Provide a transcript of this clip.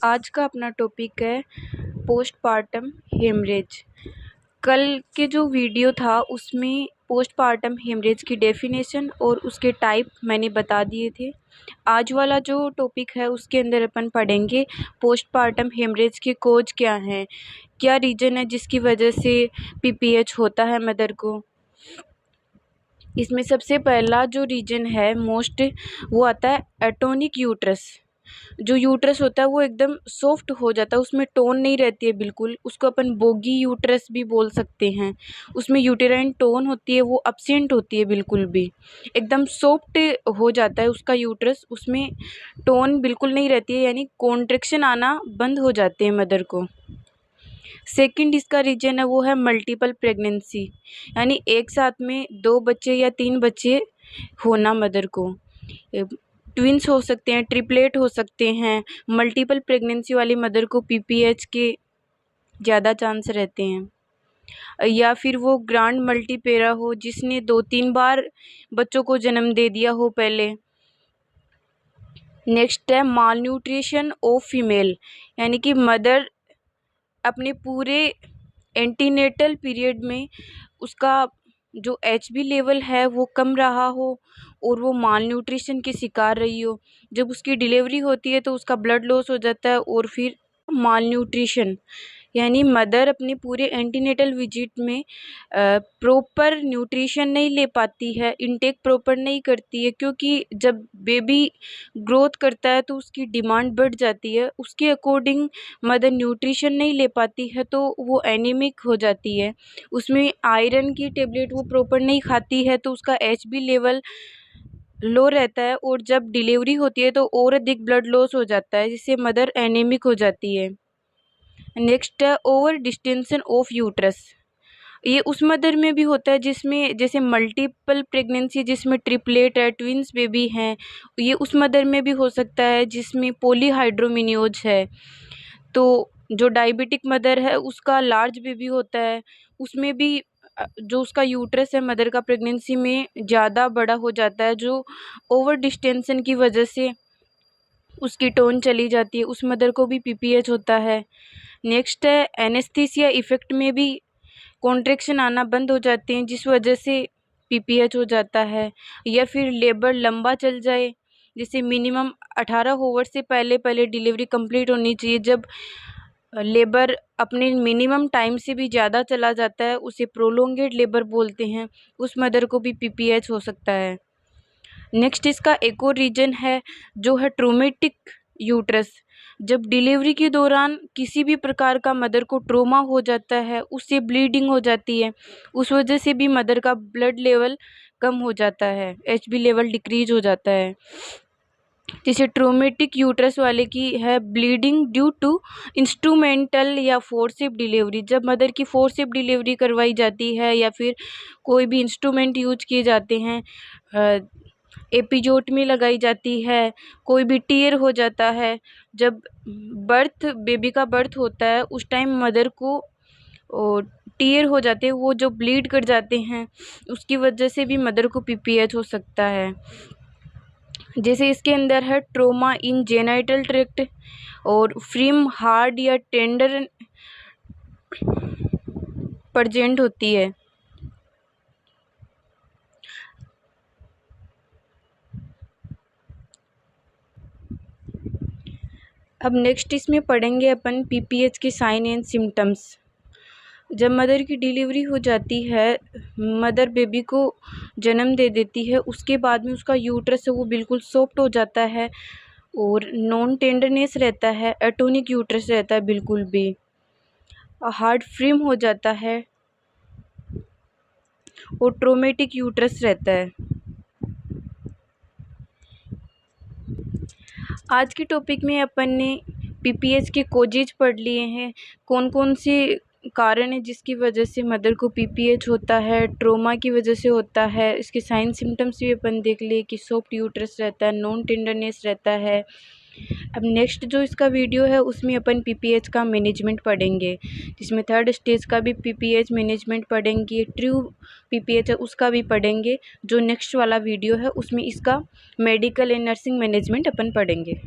आज का अपना टॉपिक है पोस्टपार्टम हेमरेज। कल के जो वीडियो था उसमें पोस्टपार्टम हेमरेज की डेफिनेशन और उसके टाइप मैंने बता दिए थे। आज वाला जो टॉपिक है उसके अंदर अपन पढ़ेंगे पोस्टपार्टम हेमरेज के कोज क्या हैं, क्या रीज़न है जिसकी वजह से पीपीएच होता है मदर को। इसमें सबसे पहला जो रीज़न है मोस्ट वो आता है एटोनिक यूट्रस। जो यूट्रस होता है वो एकदम सॉफ्ट हो जाता है, उसमें टोन नहीं रहती है बिल्कुल। उसको अपन बोगी यूट्रस भी बोल सकते हैं। उसमें यूटेराइन टोन होती है वो अब्सेंट होती है, बिल्कुल भी एकदम सॉफ्ट हो जाता है उसका यूट्रस। उसमें टोन बिल्कुल नहीं रहती है, यानी कॉन्ट्रैक्शन आना बंद हो जाते हैं मदर को। सेकंड इसका रीजन है वो है मल्टीपल प्रेगनेंसी, यानी एक साथ में 2 बच्चे या 3 बच्चे होना मदर को। ट्विंस हो सकते हैं, ट्रिपलेट हो सकते हैं। मल्टीपल प्रेगनेंसी वाली मदर को पीपीएच के ज़्यादा चांस रहते हैं। या फिर वो ग्रांड मल्टीपेरा हो जिसने 2-3 बार बच्चों को जन्म दे दिया हो पहले। नेक्स्ट है माल न्यूट्रिशन ऑफ फीमेल, यानी कि मदर अपने पूरे एंटीनेटल पीरियड में उसका जो एचबी लेवल है वो कम रहा हो और वो माल न्यूट्रिशन की शिकार रही हो। जब उसकी डिलीवरी होती है तो उसका ब्लड लॉस हो जाता है और फिर माल न्यूट्रिशन, यानी मदर अपने पूरे एंटीनेटल विजिट में प्रॉपर न्यूट्रिशन नहीं ले पाती है, इनटेक प्रॉपर नहीं करती है, क्योंकि जब बेबी ग्रोथ करता है तो उसकी डिमांड बढ़ जाती है। उसके अकॉर्डिंग मदर न्यूट्रिशन नहीं ले पाती है तो वो एनीमिक हो जाती है। उसमें आयरन की टेबलेट वो प्रॉपर नहीं खाती है तो उसका एचबी लेवल लो रहता है और जब डिलीवरी होती है तो और अधिक ब्लड लॉस हो जाता है, जिससे मदर एनीमिक हो जाती है। नेक्स्ट है ओवर डिस्टेंशन ऑफ यूट्रस। ये उस मदर में भी होता है जिसमें जैसे मल्टीपल प्रेगनेंसी, जिसमें ट्रिपलेट है, ट्विंस बेबी हैं। ये उस मदर में भी हो सकता है जिसमें पॉलीहाइड्रोमिनियोज है। तो जो डायबिटिक मदर है उसका लार्ज बेबी होता है, उसमें भी जो उसका यूट्रस है मदर का प्रेगनेंसी में ज़्यादा बड़ा हो जाता है, जो ओवर डिस्टेंशन की वजह से उसकी टोन चली जाती है। उस मदर को भी पीपीएच होता है। नेक्स्ट है एनेस्थीसिया इफ़ेक्ट में भी कॉन्ट्रैक्शन आना बंद हो जाते हैं, जिस वजह से पीपीएच हो जाता है। या फिर लेबर लंबा चल जाए, जैसे मिनिमम 18 आवर से पहले पहले डिलीवरी कंप्लीट होनी चाहिए। जब लेबर अपने मिनिमम टाइम से भी ज़्यादा चला जाता है उसे प्रोलोंगेड लेबर बोलते हैं। उस मदर को भी पीपीएच हो सकता है। नेक्स्ट इसका एक और रीज़न है जो है ट्रोमेटिक यूट्रस। जब डिलीवरी के दौरान किसी भी प्रकार का मदर को ट्रोमा हो जाता है, उससे ब्लीडिंग हो जाती है, उस वजह से भी मदर का ब्लड लेवल कम हो जाता है, एचबी लेवल डिक्रीज हो जाता है। जैसे ट्रोमेटिक यूट्रस वाले की है ब्लीडिंग ड्यू टू इंस्ट्रूमेंटल या फोर्सिप डिलीवरी। जब मदर की फोर्सिप डिलीवरी करवाई जाती है या फिर कोई भी इंस्ट्रूमेंट यूज किए जाते हैं, एपिजोटमी लगाई जाती है, कोई भी टीयर हो जाता है, जब बेबी का बर्थ होता है उस टाइम मदर को टीयर हो जाते हैं, वो जो ब्लीड कर जाते हैं, उसकी वजह से भी मदर को पीपीएच हो सकता है। जैसे इसके अंदर है ट्रोमा इन जेनाइटल ट्रैक्ट और फ्रीम हार्ड या टेंडर प्रेजेंट होती है। अब नेक्स्ट इसमें पढ़ेंगे अपन पीपीएच के साइन एंड सिम्टम्स। जब मदर की डिलीवरी हो जाती है, मदर बेबी को जन्म दे देती है, उसके बाद में उसका यूट्रस है वो बिल्कुल सॉफ्ट हो जाता है और नॉन टेंडरनेस रहता है, एटोनिक यूट्रस रहता है, बिल्कुल भी हार्ड फ्रीम हो जाता है और ट्रोमेटिक यूट्रस रहता है। आज के टॉपिक में अपन ने पीपीएच के कोजेज पढ़ लिए हैं, कौन कौन से कारण है जिसकी वजह से मदर को पीपीएच होता है, ट्रोमा की वजह से होता है। इसके साइन सिम्टम्स भी अपन देख लिए कि सॉफ्ट यूट्रस रहता है, नॉन टेंडरनेस रहता है। अब नेक्स्ट जो इसका वीडियो है उसमें अपन पीपीएच का मैनेजमेंट पढ़ेंगे, जिसमें 3rd स्टेज का भी पीपीएच मैनेजमेंट पढ़ेंगे, ट्रू पीपीएच है उसका भी पढ़ेंगे। जो नेक्स्ट वाला वीडियो है उसमें इसका मेडिकल एंड नर्सिंग मैनेजमेंट अपन पढ़ेंगे।